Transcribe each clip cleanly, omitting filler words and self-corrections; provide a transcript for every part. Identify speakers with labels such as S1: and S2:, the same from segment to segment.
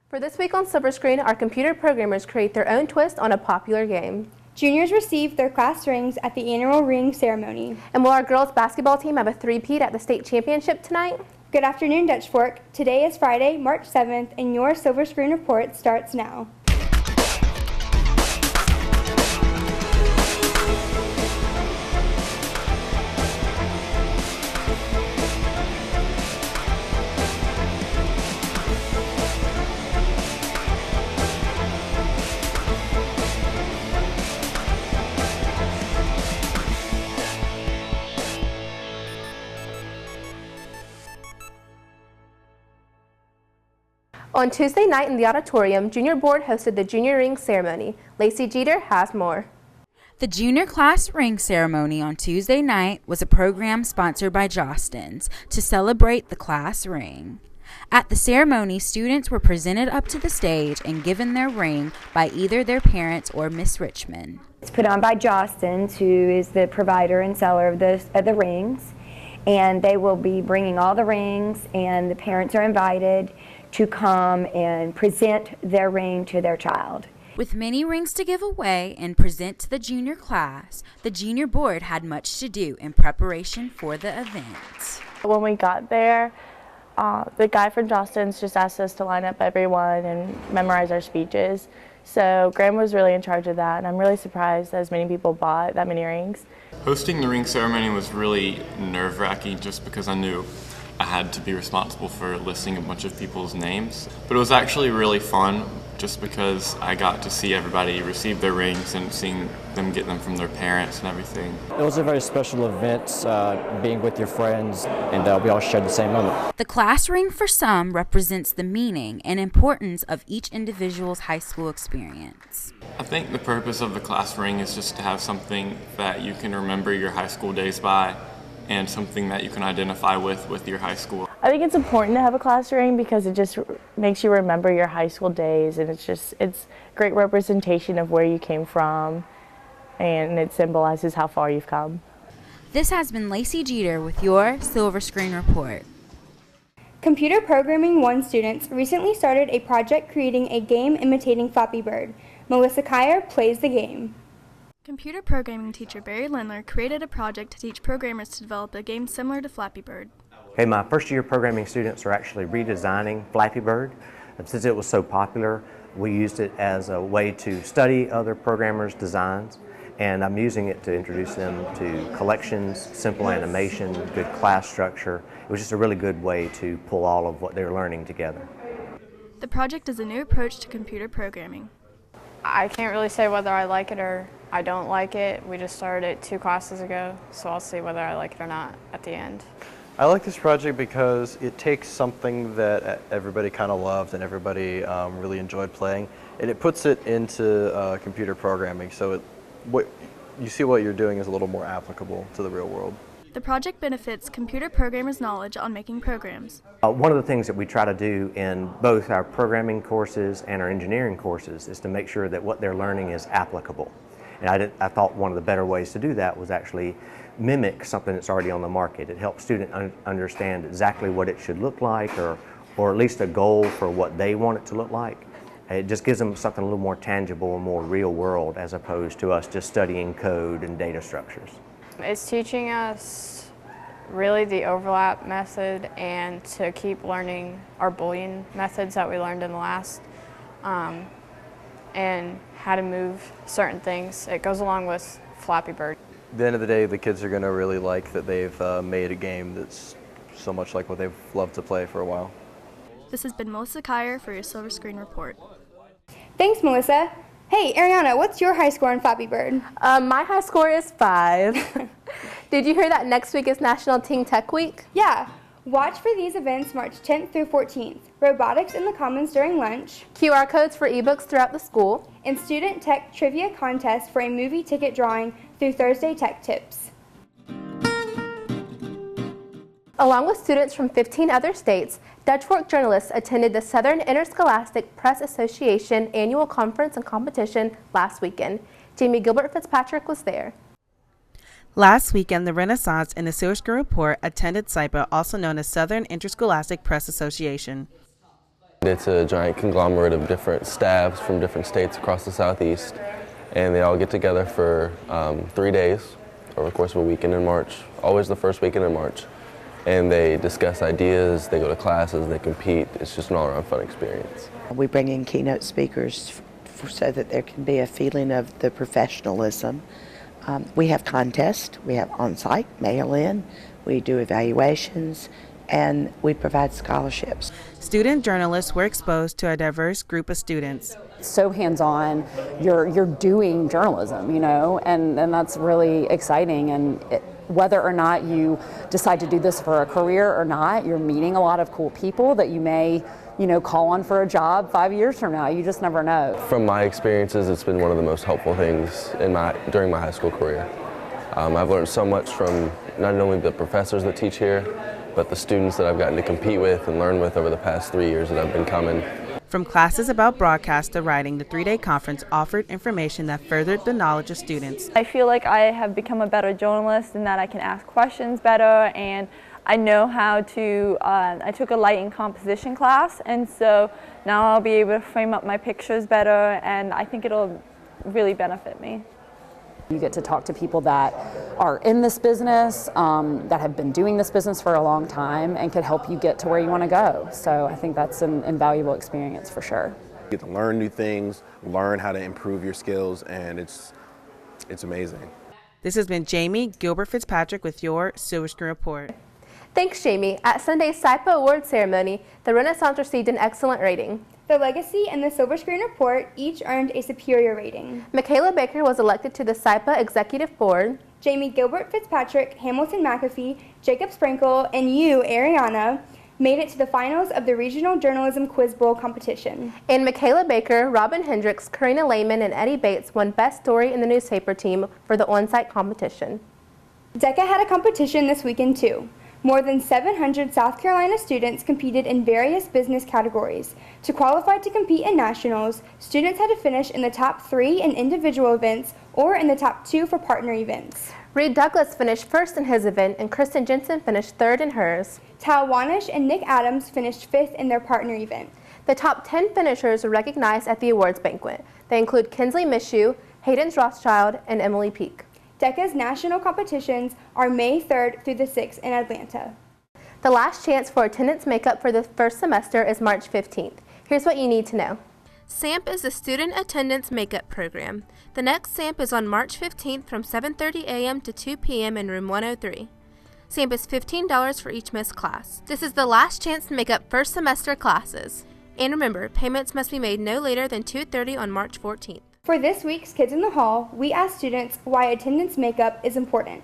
S1: For this week on Silver Screen, our computer programmers create their own twist on a popular game.
S2: Juniors received their class rings at the annual ring ceremony.
S1: And will our girls basketball team have a three-peat at the state championship tonight?
S2: Good afternoon, Dutch Fork. Today is Friday, March 7th, and your Silver Screen Report starts now.
S1: On Tuesday night in the auditorium, Junior Board hosted the Junior Ring Ceremony. Lacey Jeter has more.
S3: The Junior Class Ring Ceremony on Tuesday night was a program sponsored by Jostens to celebrate the class ring. At the ceremony, students were presented up to the stage and given their ring by either their parents or Miss Richmond.
S4: It's put on by Jostens, who is the provider and seller of the rings, and they will be bringing all the rings, and the parents are invited to come and present their ring to their child.
S3: With many rings to give away and present to the junior class, the Junior Board had much to do in preparation for the event.
S5: When we got there, the guy from Jostens just asked us to line up everyone and memorize our speeches. So Graham was really in charge of that, and I'm really surprised as many people bought that many rings.
S6: Hosting the ring ceremony was really nerve-wracking just because I knew I had to be responsible for listing a bunch of people's names. But it was actually really fun just because I got to see everybody receive their rings and seeing them get them from their parents and everything.
S7: It was a very special event, being with your friends, and we all shared the same moment.
S3: The class ring for some represents the meaning and importance of each individual's high school experience.
S6: I think the purpose of the class ring is just to have something that you can remember your high school days by, and something that you can identify with your high school.
S5: I think it's important to have a class ring because it just makes you remember your high school days, and it's great representation of where you came from, and it symbolizes how far you've come.
S3: This has been Lacey Jeter with your Silver Screen Report.
S2: Computer Programming 1 students recently started a project creating a game imitating Flappy Bird. Melissa Kyer plays the game.
S8: Computer programming teacher Barry Lindler created a project to teach programmers to develop a game similar to Flappy Bird.
S9: Okay, my first year programming students are actually redesigning Flappy Bird. And since it was so popular, we used it as a way to study other programmers' designs, and I'm using it to introduce them to collections, simple animation, good class structure. It was just a really good way to pull all of what they're learning together.
S8: The project is a new approach to computer programming.
S10: I can't really say whether I like it or I don't like it. We just started it 2 classes ago, so I'll see whether I like it or not at the end.
S11: I like this project because it takes something that everybody kind of loved and everybody really enjoyed playing, and it puts it into computer programming, so what you see what you're doing is a little more applicable to the real world.
S8: The project benefits computer programmers' knowledge on making programs.
S9: One of the things that we try to do in both our programming courses and our engineering courses is to make sure that what they're learning is applicable. And I thought one of the better ways to do that was actually mimic something that's already on the market. It helps students understand exactly what it should look like, or at least a goal for what they want it to look like. It just gives them something a little more tangible and more real world, as opposed to us just studying code and data structures.
S10: It's teaching us really the overlap method and to keep learning our Boolean methods that we learned in the last, and how to move certain things. It goes along with Flappy Bird.
S11: At the end of the day, the kids are going to really like that they've made a game that's so much like what they've loved to play for a while.
S8: This has been Melissa Kyer for your Silver Screen Report.
S2: Thanks, Melissa. Hey, Ariana, what's your high score on Flappy Bird?
S1: My high score is 5. Did you hear that next week is National Teen Tech Week?
S2: Yeah. Watch for these events March 10th through 14th. Robotics in the Commons during lunch.
S1: QR codes for ebooks throughout the school.
S2: And student tech trivia contest for a movie ticket drawing through Thursday Tech Tips.
S1: Along with students from 15 other states, Dutch Fork journalists attended the Southern Interscholastic Press Association annual conference and competition last weekend. Jamie Gilbert Fitzpatrick was there.
S12: Last weekend, the Renaissance and the Silver Screen Report attended SIPA, also known as Southern Interscholastic Press Association.
S13: It's a giant conglomerate of different staffs from different states across the Southeast, and they all get together for 3 days over the course of a weekend in March, always the first weekend in March. And they discuss ideas, they go to classes, they compete. It's just an all-around fun experience.
S14: We bring in keynote speakers so that there can be a feeling of the professionalism. We have contests, we have on-site, mail-in, we do evaluations, and we provide scholarships.
S12: Student journalists were exposed to a diverse group of students.
S15: So hands-on, you're doing journalism, you know, and that's really exciting. And whether or not you decide to do this for a career or not, you're meeting a lot of cool people that you may, you know, call on for a job 5 years from now. You just never know.
S13: From my experiences, it's been one of the most helpful things during my high school career. I've learned so much from not only the professors that teach here, but the students that I've gotten to compete with and learn with over the past 3 years that I've been coming.
S12: From classes about broadcast to writing, the 3-day conference offered information that furthered the knowledge of students.
S16: I feel like I have become a better journalist in that I can ask questions better, and I know how to, I took a lighting composition class, and so now I'll be able to frame up my pictures better, and I think it'll really benefit me.
S15: You get to talk to people that are in this business, that have been doing this business for a long time and could help you get to where you want to go. So I think that's an invaluable experience for sure.
S17: You get to learn new things, learn how to improve your skills, and it's amazing.
S12: This has been Jamie Gilbert-Fitzpatrick with your Silver Screen Report.
S1: Thanks, Jamie. At Sunday's SIPA Award ceremony, the Renaissance received an excellent rating.
S2: The Legacy and the Silver Screen Report each earned a superior rating.
S1: Michaela Baker was elected to the SIPA Executive Board.
S2: Jamie Gilbert-Fitzpatrick, Hamilton McAfee, Jacob Sprinkle, and you, Ariana, made it to the finals of the Regional Journalism Quiz Bowl competition.
S1: And Michaela Baker, Robin Hendricks, Karina Lehman, and Eddie Bates won Best Story in the Newspaper team for the on-site competition.
S2: DECA had a competition this weekend too. More than 700 South Carolina students competed in various business categories. To qualify to compete in nationals, students had to finish in the top 3 in individual events or in the top 2 for partner events.
S1: Reed Douglas finished first in his event, and Kristen Jensen finished third in hers.
S2: Tal Wanish and Nick Adams finished 5th in their partner event.
S1: The top 10 finishers were recognized at the awards banquet. They include Kinsley Mishu, Hayden Rothschild, and Emily Peak.
S2: DECA's national competitions are May 3rd through the 6th in Atlanta.
S1: The last chance for attendance makeup for the first semester is March 15th. Here's what you need to know. SAMP is the Student Attendance Makeup Program. The next SAMP is on March 15th from 7:30 a.m. to 2 p.m. in room 103. SAMP is $15 for each missed class. This is the last chance to make up first semester classes. And remember, payments must be made no later than 2:30 on March 14th.
S2: For this week's Kids in the Hall, we asked students why attendance makeup is important.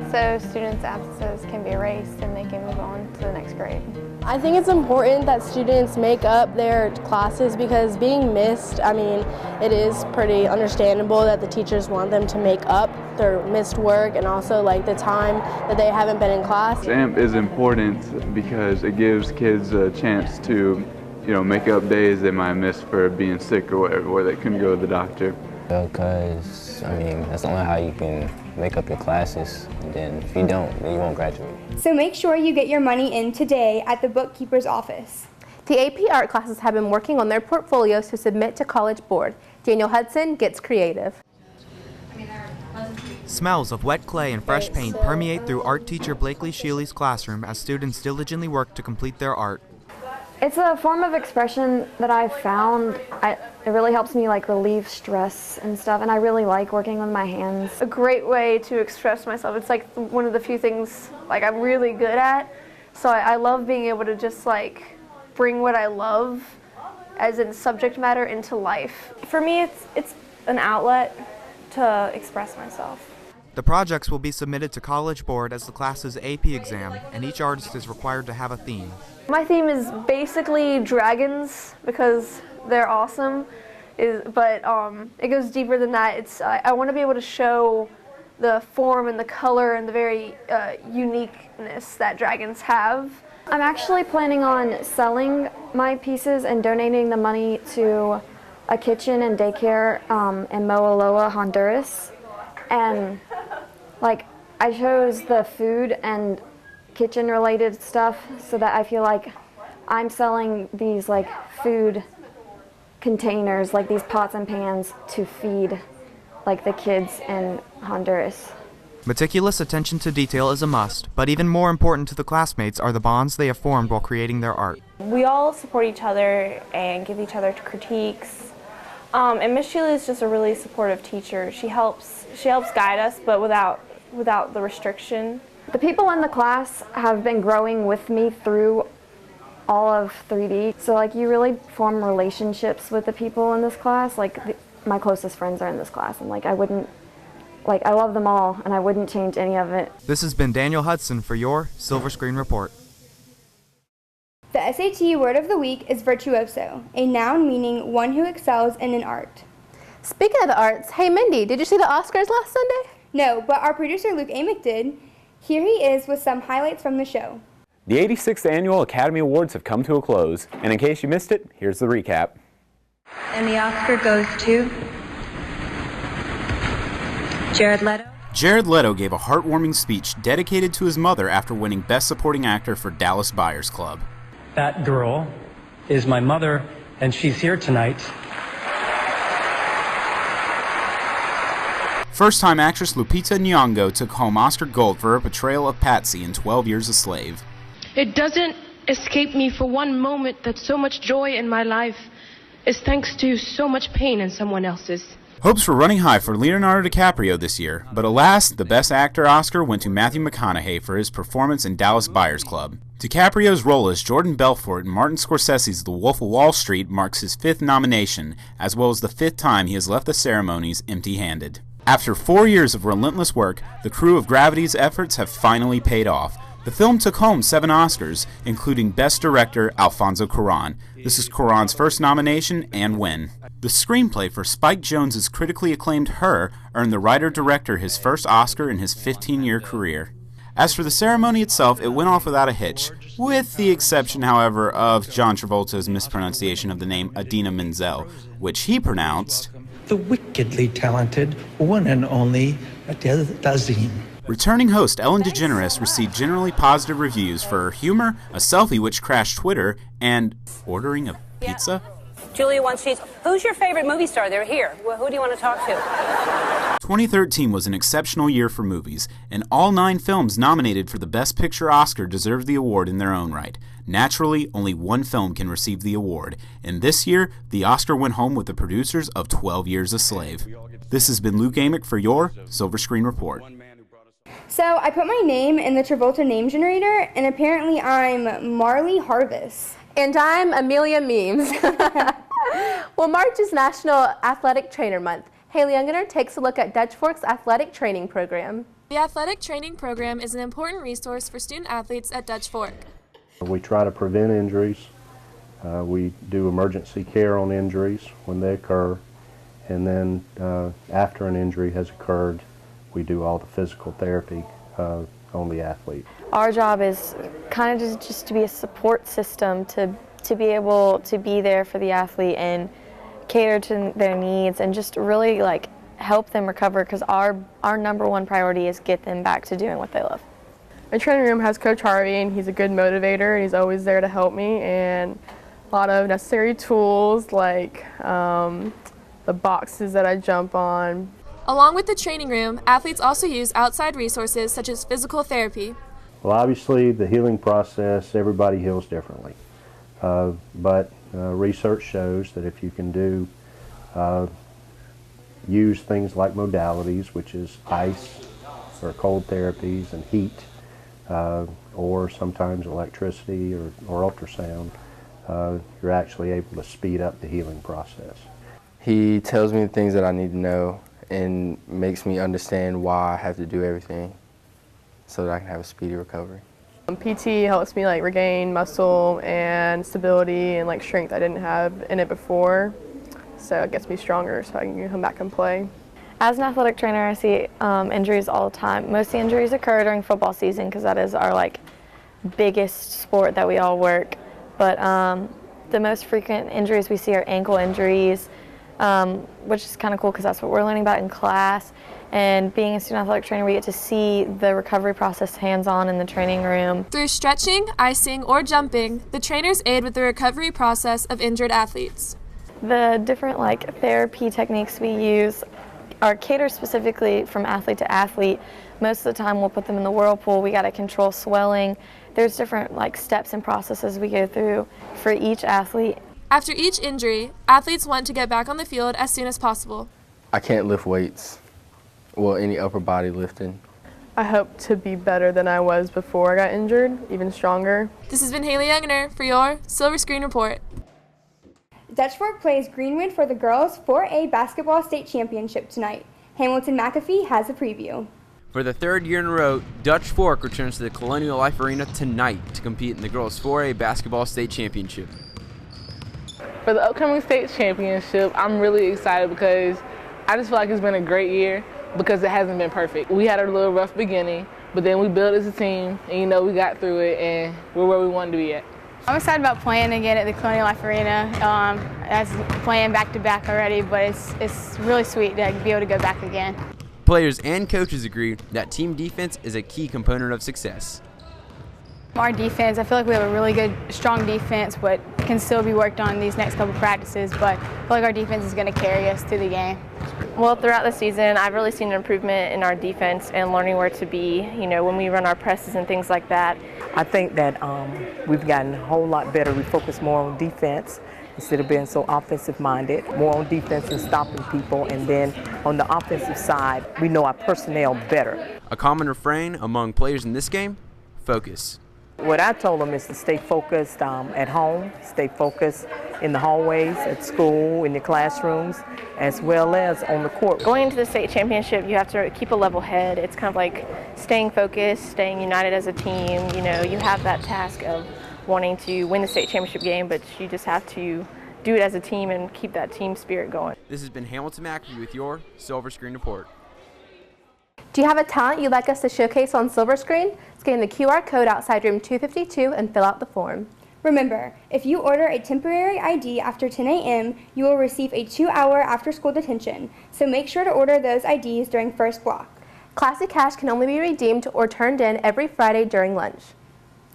S10: So students' absences can be erased and they can move on to the next grade.
S18: I think it's important that students make up their classes because being missed, I mean, it is pretty understandable that the teachers want them to make up their missed work and also like the time that they haven't been in class.
S19: SAMP is important because it gives kids a chance to, make up days they might have missed for being sick or whatever, or they couldn't go to the doctor.
S20: Because, that's the only how you can make up your classes, and then if you don't, then you won't graduate.
S2: So make sure you get your money in today at the bookkeeper's office.
S1: The AP Art classes have been working on their portfolios to submit to College Board. Daniel Hudson gets creative.
S21: Smells of wet clay and fresh paint permeate through art teacher Blakely Shealy's classroom as students diligently work to complete their art.
S22: It's a form of expression that I've found, it really helps me relieve stress and stuff, and I really like working with my hands.
S23: A great way to express myself. It's one of the few things I'm really good at, so I love being able to just bring what I love as in subject matter into life.
S16: For me, it's an outlet to express myself.
S21: The projects will be submitted to College Board as the class's AP exam, and each artist is required to have a theme.
S23: My theme is basically dragons because they're awesome, but it goes deeper than that. I want to be able to show the form and the color and the very uniqueness that dragons have.
S22: I'm actually planning on selling my pieces and donating the money to a kitchen and daycare in Moaloa, Honduras. And like I chose the food and kitchen related stuff so that I feel like I'm selling these like food containers, like these pots and pans to feed like the kids in Honduras.
S21: Meticulous attention to detail is a must, but even more important to the classmates are the bonds they have formed while creating their art.
S4: We all support each other and give each other critiques. And Miss Sheila is just a really supportive teacher. She helps guide us, but without the restriction.
S22: The people in the class have been growing with me through all of 3D. So like you really form relationships with the people in this class. Like my closest friends are in this class, and like I love them all, and I wouldn't change any of it.
S21: This has been Daniel Hudson for your Silver Screen Report.
S2: The SAT word of the week is virtuoso, a noun meaning one who excels in an art.
S1: Speaking of the arts, hey Mindy, did you see the Oscars last Sunday?
S2: No, but our producer Luke Amick did. Here he is with some highlights from the show.
S6: The 86th Annual Academy Awards have come to a close, and in case you missed it, here's the recap.
S7: And the Oscar goes to Jared Leto.
S24: Jared Leto gave a heartwarming speech dedicated to his mother after winning Best Supporting Actor for Dallas Buyers Club.
S25: That girl is my mother, and she's here tonight.
S24: First-time actress Lupita Nyong'o took home Oscar Gold for her portrayal of Patsy in 12 Years a Slave.
S26: It doesn't escape me for one moment that so much joy in my life is thanks to so much pain in someone else's.
S24: Hopes were running high for Leonardo DiCaprio this year, but alas, the Best Actor Oscar went to Matthew McConaughey for his performance in Dallas Buyers Club. DiCaprio's role as Jordan Belfort in Martin Scorsese's The Wolf of Wall Street marks his 5th nomination, as well as the 5th time he has left the ceremonies empty-handed. After 4 years of relentless work, the crew of Gravity's efforts have finally paid off. The film took home 7 Oscars, including Best Director Alfonso Cuarón. This is Cuarón's first nomination and win. The screenplay for Spike Jonze's critically acclaimed Her earned the writer-director his first Oscar in his 15-year career. As for the ceremony itself, it went off without a hitch, with the exception, however, of John Travolta's mispronunciation of the name Idina Menzel, which he pronounced
S25: The wickedly talented one and only Adele Dazeem.
S24: Returning host Ellen DeGeneres received generally positive reviews for her humor, a selfie which crashed Twitter, and ordering a pizza.
S27: Julia wants cheese. Who's your favorite movie star? They're here. Well, who do you want to talk to?
S24: 2013 was an exceptional year for movies, and all 9 films nominated for the Best Picture Oscar deserved the award in their own right. Naturally, only 1 film can receive the award, and this year, the Oscar went home with the producers of 12 Years a Slave. This has been Luke Amick for your Silver Screen Report.
S2: So I put my name in the Travolta name generator, and apparently I'm Marley Harvest.
S1: And I'm Amelia Memes. Well, March is National Athletic Trainer Month. Haley Ungener takes a look at Dutch Fork's athletic training program.
S28: The athletic training program is an important resource for student athletes at Dutch Fork.
S29: We try to prevent injuries. We do emergency care on injuries when they occur. And then after an injury has occurred, we do all the physical therapy on the athlete.
S30: Our job is kind of just to be a support system to be able to be there for the athlete and cater to their needs and just really like help them recover, because our #1 priority is get them back to doing what they love.
S5: My training room has Coach Harvey, and he's a good motivator, and he's always there to help me, and a lot of necessary tools like the boxes that I jump on.
S28: Along with the training room, athletes also use outside resources such as physical therapy.
S29: Well, obviously the healing process, everybody heals differently. But research shows that if you can do use things like modalities, which is ice or cold therapies and heat, or sometimes electricity or ultrasound, you're actually able to speed up the healing process.
S31: He tells me the things that I need to know and makes me understand why I have to do everything so that I can have a speedy recovery.
S5: PT helps me like regain muscle and stability and like strength I didn't have in it before, so it gets me stronger so I can come back and play.
S30: As an athletic trainer, I see injuries all the time. Most of the injuries occur during football season because that is our like biggest sport that we all work. But the most frequent injuries we see are ankle injuries, which is kind of cool because that's what we're learning about in class. And being a student athletic trainer, we get to see the recovery process hands-on in the training room.
S28: Through stretching, icing, or jumping, the trainers aid with the recovery process of injured athletes.
S30: The different therapy techniques we use are catered specifically from athlete to athlete. Most of the time we'll put them in the whirlpool. We got to control swelling. There's different steps and processes we go through for each athlete.
S28: After each injury, athletes want to get back on the field as soon as possible.
S31: I can't lift weights. Well, any upper body lifting.
S3: I hope to be better than I was before I got injured, even stronger.
S28: This has been Haley Youngner for your Silver Screen Report.
S2: Dutch Fork plays Greenwood for the girls 4A basketball state championship tonight. Hamilton McAfee has a preview.
S8: For the third year in a row, Dutch Fork returns to the Colonial Life Arena tonight to compete in the girls 4A basketball state championship.
S9: For the upcoming state championship, I'm really excited because I just feel like it's been a great year because it hasn't been perfect. We had a little rough beginning, but then we built as a team, and we got through it, and we're where we wanted to be at.
S10: I'm excited about playing again at the Colonial Life Arena. As playing back-to-back already, but it's really sweet to be able to go back again.
S8: Players and coaches agree that team defense is a key component of success.
S10: Our defense, I feel like we have a really good, strong defense, but can still be worked on these next couple practices, but I feel like our defense is going to carry us through the game.
S5: Well, throughout the season, I've really seen an improvement in our defense and learning where to be, when we run our presses and things like that.
S11: I think that we've gotten a whole lot better. We focus more on defense instead of being so offensive-minded, more on defense and stopping people, and then on the offensive side, we know our personnel better.
S8: A common refrain among players in this game, focus.
S11: What I told them is to stay focused at home, stay focused in the hallways, at school, in the classrooms, as well as on the court.
S5: Going into the state championship, you have to keep a level head. It's kind of like staying focused, staying united as a team. You have that task of wanting to win the state championship game, but you just have to do it as a team and keep that team spirit going.
S8: This has been Hamilton McAfee with your Silver Screen Report.
S1: Do you have a talent you'd like us to showcase on Silver Screen? Scan the QR code outside room 252 and fill out the form.
S2: Remember, if you order a temporary ID after 10 a.m., you will receive a 2-hour after-school detention, so make sure to order those IDs during first block.
S1: Classy Cash can only be redeemed or turned in every Friday during lunch.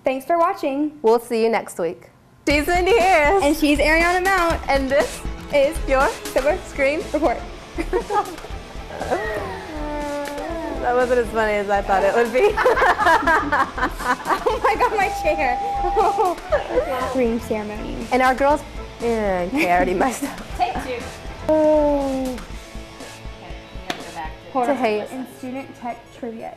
S2: Thanks for watching.
S1: We'll see you next week. She's Cindy Harris.
S2: And she's Ariana Mount.
S1: And this is your Silver Screen Report. That wasn't as funny as I thought it would be.
S2: Oh my god, my chair. Ring ceremony.
S1: And our girls, okay, I already messed up.
S2: Take two.
S1: Oh.
S2: Hold
S1: To
S2: on.
S1: hate.
S2: In student tech trivia.